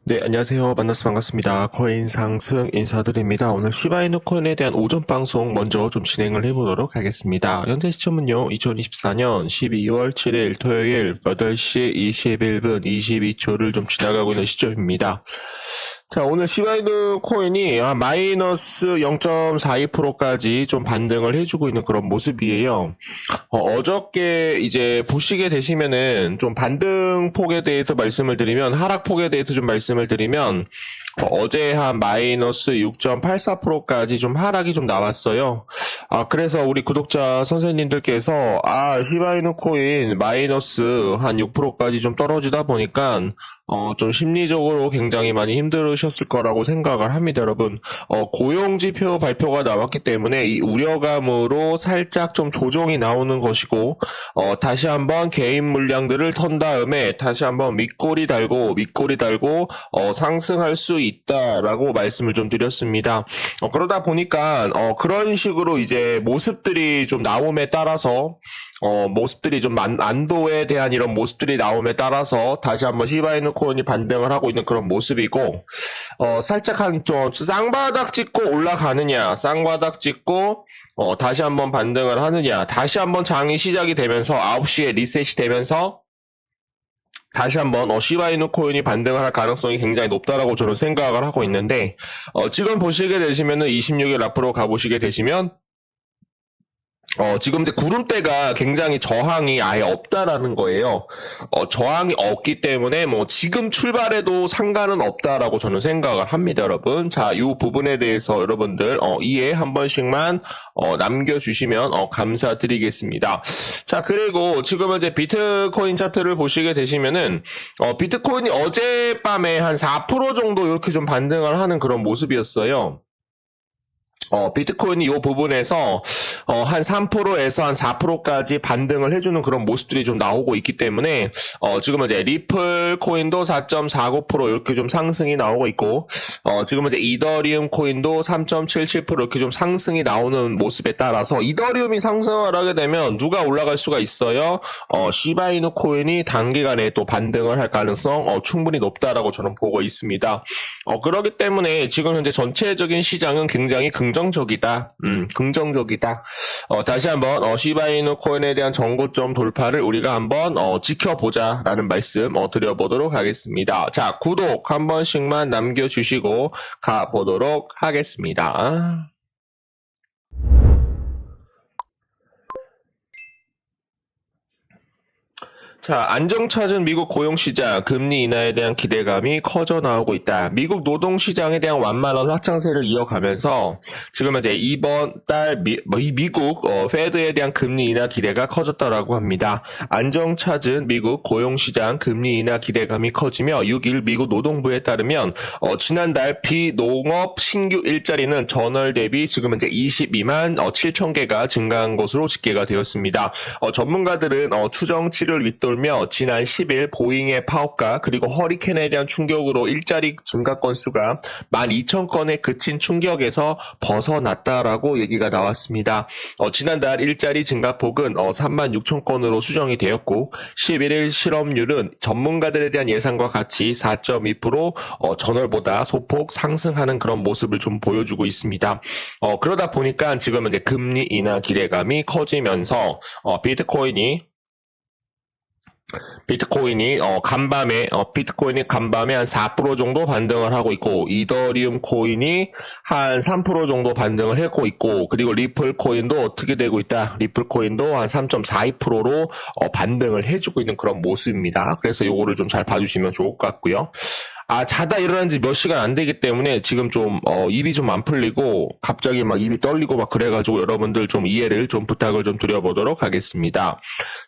네, 안녕하세요. 만나서 반갑습니다. 코인 상승 인사드립니다. 오늘 시바이누 코인에 대한 오전 방송 먼저 좀 진행을 해보도록 하겠습니다. 현재 시점은요, 2024년 12월 7일 토요일 8시 21분 22초를 좀 지나가고 있는 시점입니다. 자, 오늘 시바이누 코인이 마이너스 0.42%까지 좀 반등을 해주고 있는 그런 모습이에요. 어저께 이제 보시게 되시면은 좀 반등폭에 대해서 말씀을 드리면, 하락폭에 대해서 좀 말씀을 드리면, 어제 한 마이너스 6.84%까지 좀 하락이 좀 나왔어요. 그래서 우리 구독자 선생님들께서, 시바이누 코인 마이너스 한 6%까지 좀 떨어지다 보니까, 좀 심리적으로 굉장히 많이 힘들으셨을 거라고 생각을 합니다, 여러분. 고용지표 발표가 나왔기 때문에 이 우려감으로 살짝 좀 조정이 나오는 것이고, 다시 한번 개인 물량들을 턴 다음에 다시 한번 밑꼬리 달고, 상승할 수 있다라고 말씀을 좀 드렸습니다. 그러다 보니까, 그런 식으로 이제 모습들이 좀 나옴에 따라서, 모습들이 좀 안도에 대한 이런 모습들이 나옴에 따라서 다시 한번 시바이누 코인이 반등을 하고 있는 그런 모습이고, 살짝 한 좀 쌍바닥 찍고 올라가느냐, 쌍바닥 찍고, 다시 한번 반등을 하느냐, 다시 한번 장이 시작이 되면서 9시에 리셋이 되면서 다시 한번 시바이누 코인이 반등을 할 가능성이 굉장히 높다라고 저는 생각을 하고 있는데, 지금 보시게 되시면은 26일 앞으로 가보시게 되시면 지금 이제 구름대가 굉장히 저항이 아예 없다라는 거예요. 저항이 없기 때문에 뭐 지금 출발해도 상관은 없다라고 저는 생각을 합니다, 여러분. 자, 이 부분에 대해서 여러분들 이해 한 번씩만 남겨주시면 감사드리겠습니다. 자, 그리고 지금 이제 비트코인 차트를 보시게 되시면은 비트코인이 어젯밤에 한 4% 정도 이렇게 좀 반등을 하는 그런 모습이었어요. 비트코인이 이 부분에서 한 3%에서 한 4%까지 반등을 해주는 그런 모습들이 좀 나오고 있기 때문에 지금 이제 리플 코인도 4.49% 이렇게 좀 상승이 나오고 있고, 지금 이제 이더리움 코인도 3.77% 이렇게 좀 상승이 나오는 모습에 따라서 이더리움이 상승을 하게 되면 누가 올라갈 수가 있어요? 시바이누 코인이 단기간에 또 반등을 할 가능성 충분히 높다라고 저는 보고 있습니다. 그렇기 때문에 지금 현재 전체적인 시장은 굉장히 긍정적이다. 긍정적이다. 다시 한번 시바이누 코인에 대한 정고점 돌파를 우리가 한번 지켜보자라는 말씀 드려보도록 하겠습니다. 자, 구독 한 번씩만 남겨주시고 가보도록 하겠습니다. 자, 안정찾은 미국 고용시장, 금리 인하에 대한 기대감이 커져 나오고 있다. 미국 노동시장에 대한 완만한 확장세를 이어가면서 지금 이제 이번 달 미국 페드에 대한 금리 인하 기대가 커졌다라고 합니다. 안정찾은 미국 고용시장 금리 인하 기대감이 커지며 6일 미국 노동부에 따르면 지난달 비농업 신규 일자리는 전월 대비 지금 이제 22만 7천 개가 증가한 것으로 집계가 되었습니다. 전문가들은 추정치를 윗돌며 지난 10일 보잉의 파업과 그리고 허리케인에 대한 충격으로 일자리 증가 건수가 12,000건에 그친 충격에서 벗어났다라고 얘기가 나왔습니다. 지난달 일자리 증가폭은 36,000건으로 수정이 되었고 11일 실업률은 전문가들에 대한 예상과 같이 4.2% 전월보다 소폭 상승하는 그런 모습을 좀 보여주고 있습니다. 그러다 보니까 지금 이제 금리 인하 기대감이 커지면서 비트코인이 간밤에 한 4% 정도 반등을 하고 있고, 이더리움 코인이 한 3% 정도 반등을 하고 있고, 그리고 리플 코인도 어떻게 되고 있다? 리플 코인도 한 3.42%로 반등을 해주고 있는 그런 모습입니다. 그래서 요거를 좀 잘 봐주시면 좋을 것 같고요. 자다 일어난 지 몇 시간 안 되기 때문에 지금 좀, 입이 좀 안 풀리고, 갑자기 막 입이 떨리고 막 그래가지고 여러분들 좀 이해를 좀 부탁을 좀 드려보도록 하겠습니다.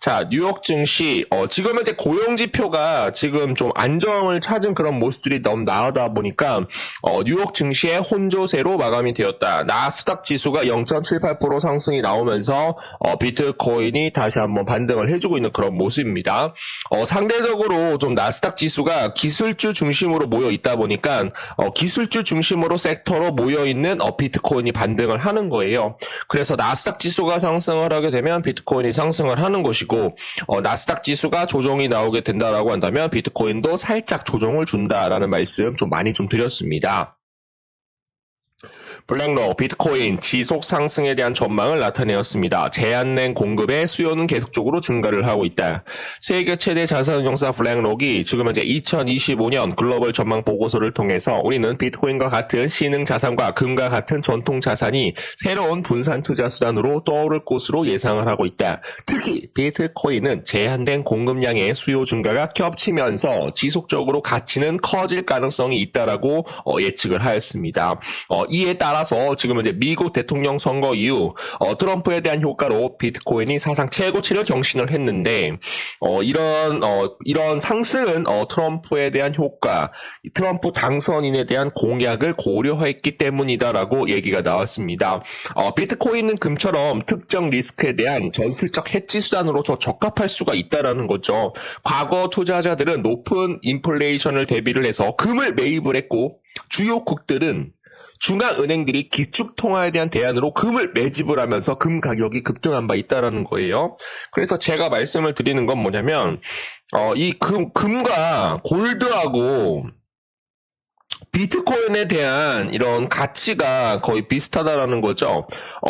자, 뉴욕 증시, 지금 이제 고용지표가 지금 좀 안정을 찾은 그런 모습들이 너무 나오다 보니까, 뉴욕 증시의 혼조세로 마감이 되었다. 나스닥 지수가 0.78% 상승이 나오면서, 비트코인이 다시 한번 반등을 해주고 있는 그런 모습입니다. 상대적으로 좀 나스닥 지수가 기술주 중심 중심으로 모여 있다 보니까 기술주 중심으로 섹터로 모여 있는 비트코인이 반등을 하는 거예요. 그래서 나스닥 지수가 상승을 하게 되면 비트코인이 상승을 하는 것이고 나스닥 지수가 조정이 나오게 된다라고 한다면 비트코인도 살짝 조정을 준다라는 말씀 좀 많이 좀 드렸습니다. 블랙록, 비트코인 지속 상승에 대한 전망을 나타내었습니다. 제한된 공급에 수요는 계속적으로 증가를 하고 있다. 세계 최대 자산운용사 블랙록이 지금 현재 2025년 글로벌 전망 보고서를 통해서 우리는 비트코인과 같은 신흥 자산과 금과 같은 전통 자산이 새로운 분산 투자 수단으로 떠오를 것으로 예상을 하고 있다. 특히 비트코인은 제한된 공급량의 수요 증가가 겹치면서 지속적으로 가치는 커질 가능성이 있다라고 예측을 하였습니다. 이에 따라서 지금 이제 미국 대통령 선거 이후 트럼프에 대한 효과로 비트코인이 사상 최고치를 경신을 했는데 이런 상승은 트럼프에 대한 효과, 트럼프 당선인에 대한 공약을 고려했기 때문이다라고 얘기가 나왔습니다. 비트코인은 금처럼 특정 리스크에 대한 전술적 해지 수단으로 적합할 수가 있다라는 거죠. 과거 투자자들은 높은 인플레이션을 대비를 해서 금을 매입을 했고 주요국들은 중앙은행들이 기축통화에 대한 대안으로 금을 매집을 하면서 금 가격이 급등한 바 있다라는 거예요. 그래서 제가 말씀을 드리는 건 뭐냐면 이 금과 골드하고 비트코인에 대한 이런 가치가 거의 비슷하다라는 거죠.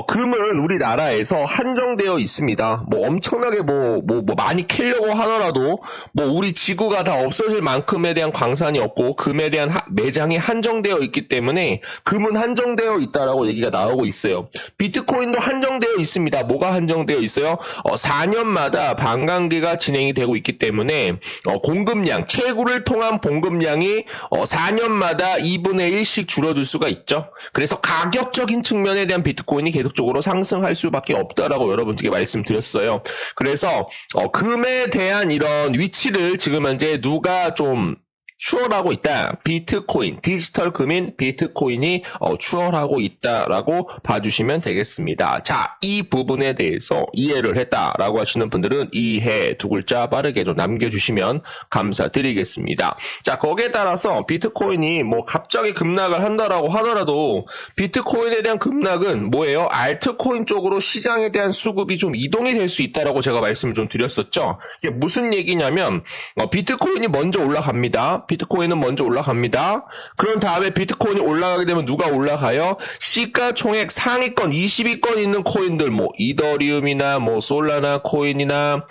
금은 우리나라에서 한정되어 있습니다. 뭐 엄청나게 뭐 많이 캐려고 하더라도 뭐 우리 지구가 다 없어질 만큼에 대한 광산이 없고 금에 대한 매장이 한정되어 있기 때문에 금은 한정되어 있다라고 얘기가 나오고 있어요. 비트코인도 한정되어 있습니다. 뭐가 한정되어 있어요? 4년마다 반감기가 진행이 되고 있기 때문에 공급량, 채굴을 통한 공급량이 4년마다 2분의 1씩 줄어들 수가 있죠. 그래서 가격적인 측면에 대한 비트코인이 계속적으로 상승할 수밖에 없다라고 여러분들께 말씀드렸어요. 그래서 금에 대한 이런 위치를 지금 현재 누가 좀 추월하고 있다. 비트코인, 디지털 금인 비트코인이 추월하고 있다라고 봐주시면 되겠습니다. 자, 이 부분에 대해서 이해를 했다라고 하시는 분들은 이해 두 글자 빠르게 좀 남겨주시면 감사드리겠습니다. 자, 거기에 따라서 비트코인이 뭐 갑자기 급락을 한다라고 하더라도 비트코인에 대한 급락은 뭐예요? 알트코인 쪽으로 시장에 대한 수급이 좀 이동이 될 수 있다라고 제가 말씀을 좀 드렸었죠. 이게 무슨 얘기냐면 비트코인이 먼저 올라갑니다. 비트코인은 먼저 올라갑니다. 그런 다음에 비트코인이 올라가게 되면 누가 올라가요? 시가총액 상위권 20위권 있는 코인들, 뭐 이더리움이나 뭐 솔라나 코인이나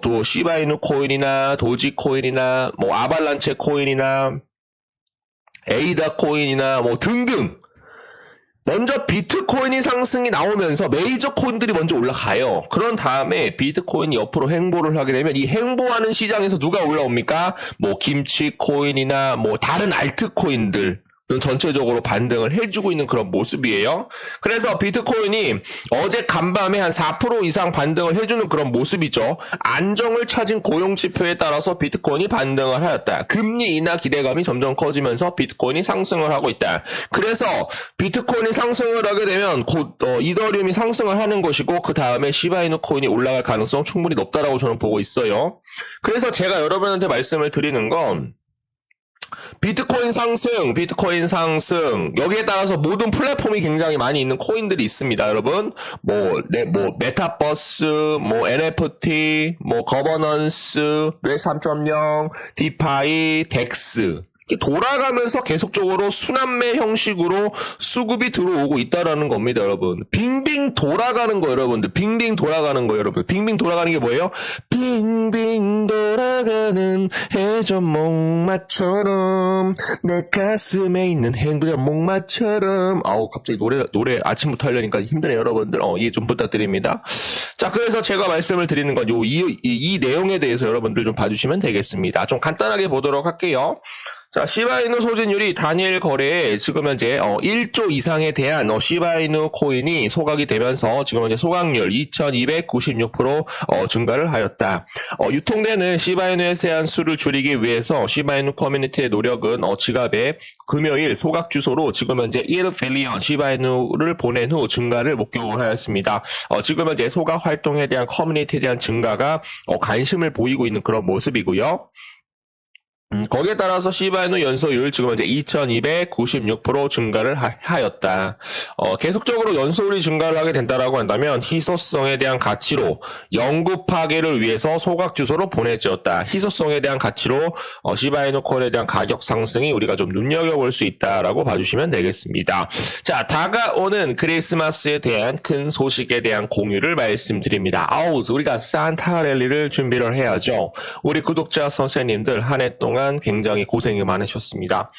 또 시바이누 코인이나 도지 코인이나 뭐 아발란체 코인이나 에이다 코인이나 뭐 등등. 먼저 비트코인이 상승이 나오면서 메이저 코인들이 먼저 올라가요. 그런 다음에 비트코인이 옆으로 횡보를 하게 되면 이 횡보하는 시장에서 누가 올라옵니까? 뭐 김치 코인이나 뭐 다른 알트코인들 전체적으로 반등을 해주고 있는 그런 모습이에요. 그래서 비트코인이 어제 간밤에 한 4% 이상 반등을 해주는 그런 모습이죠. 안정을 찾은 고용지표에 따라서 비트코인이 반등을 하였다. 금리 인하 기대감이 점점 커지면서 비트코인이 상승을 하고 있다. 그래서 비트코인이 상승을 하게 되면 곧 이더리움이 상승을 하는 것이고 그 다음에 시바이누 코인이 올라갈 가능성 충분히 높다라고 저는 보고 있어요. 그래서 제가 여러분한테 말씀을 드리는 건 비트코인 상승. 여기에 따라서 모든 플랫폼이 굉장히 많이 있는 코인들이 있습니다, 여러분. 메타버스, NFT, 거버넌스, 웹 3.0, 디파이, 덱스. 돌아가면서 계속적으로 순환매 형식으로 수급이 들어오고 있다라는 겁니다, 여러분. 빙빙 돌아가는 거, 여러분들. 빙빙 돌아가는 거, 여러분. 빙빙 돌아가는 게 뭐예요? 빙빙 돌아가는 해저 목마처럼 내 가슴에 있는 행복한 목마처럼. 갑자기 노래 아침부터 하려니까 힘드네요, 여러분들. 이해 좀 부탁드립니다. 자, 그래서 제가 말씀을 드리는 건 이 내용에 대해서 여러분들 좀 봐주시면 되겠습니다. 좀 간단하게 보도록 할게요. 자, 시바이누 소진율이 단일 거래에 지금 현재 1조 이상에 대한 시바이누 코인이 소각이 되면서 지금 현재 소각률 2296% 증가를 하였다. 유통되는 시바이누에 대한 수를 줄이기 위해서 시바이누 커뮤니티의 노력은 지갑에 금요일 소각 주소로 지금 현재 1빌리언 시바이누를 보낸 후 증가를 목격을 하였습니다. 지금 현재 소각 활동에 대한 커뮤니티에 대한 증가가 관심을 보이고 있는 그런 모습이고요. 거기에 따라서 시바이누 연소율 지금 이제 2296% 증가를 하였다. 계속적으로 연소율이 증가를 하게 된다라고 한다면 희소성에 대한 가치로 연구 파괴를 위해서 소각 주소로 보내지었다. 희소성에 대한 가치로 시바이누 코인에 대한 가격 상승이 우리가 좀 눈여겨볼 수 있다라고 봐주시면 되겠습니다. 자, 다가오는 크리스마스에 대한 큰 소식에 대한 공유를 말씀드립니다. 우리가 산타 랠리를 준비를 해야죠. 우리 구독자 선생님들 한 해 동안 굉장히 고생이 많으셨습니다.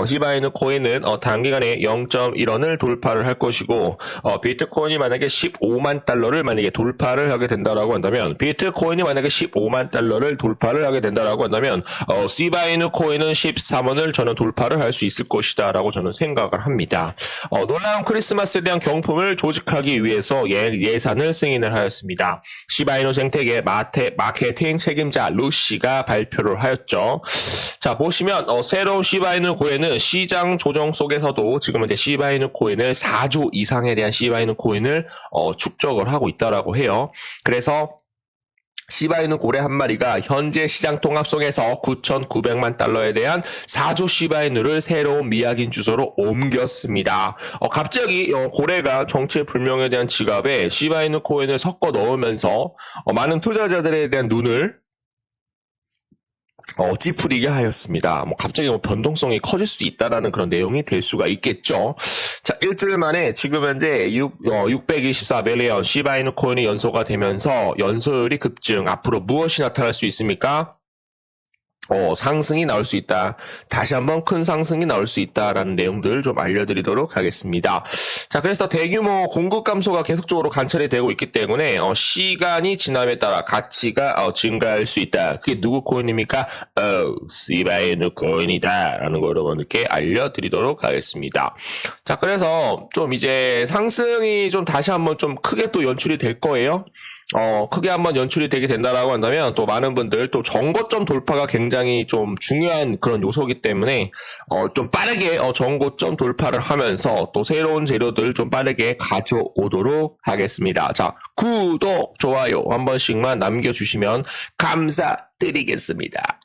시바이누 코인은 단기간에 0.1원을 돌파를 할 것이고 비트코인이 만약에 15만 달러를 만약에 돌파를 하게 된다라고 한다면 비트코인이 만약에 15만 달러를 돌파를 하게 된다라고 한다면 시바이누 코인은 13원을 저는 돌파를 할 수 있을 것이다라고 저는 생각을 합니다. 놀라운 크리스마스에 대한 경품을 조직하기 위해서 예산을 승인을 하였습니다. 시바이누 생태계 마케팅 책임자 루시가 발표를 하였죠. 자, 보시면 새로운 시바이누 코인은 시장 조정 속에서도 지금 이제 시바이누 코인을 4조 이상에 대한 시바이누 코인을 축적을 하고 있다라고 해요. 그래서 시바이누 고래 한 마리가 현재 시장 통합 속에서 9,900만 달러에 대한 4조 시바이누를 새로운 미확인 주소로 옮겼습니다. 갑자기 고래가 정체불명에 대한 지갑에 시바이누 코인을 섞어 넣으면서 많은 투자자들에 대한 눈을 찌푸리게 하였습니다. 갑자기 변동성이 커질 수도 있다라는 그런 내용이 될 수가 있겠죠. 자, 일주일 만에 지금 현재 624밀리언 시바이누 코인이 연소가 되면서 연소율이 급증. 앞으로 무엇이 나타날 수 있습니까? 상승이 나올 수 있다. 다시 한번 큰 상승이 나올 수 있다라는 내용들을 좀 알려드리도록 하겠습니다. 자, 그래서 대규모 공급 감소가 계속적으로 관찰이 되고 있기 때문에 시간이 지남에 따라 가치가 증가할 수 있다. 그게 누구 코인입니까? 시바이누 코인이다 라는 거 여러분들께 알려드리도록 하겠습니다. 자, 그래서 좀 이제 상승이 좀 다시 한번 좀 크게 또 연출이 될 거예요. 크게 한번 연출이 되게 된다라고 한다면 또 많은 분들 또 정고점 돌파가 굉장히 좀 중요한 그런 요소이기 때문에 좀 빠르게 정고점 돌파를 하면서 또 새로운 재료들 좀 빠르게 가져오도록 하겠습니다. 자, 구독, 좋아요 한 번씩만 남겨주시면 감사드리겠습니다.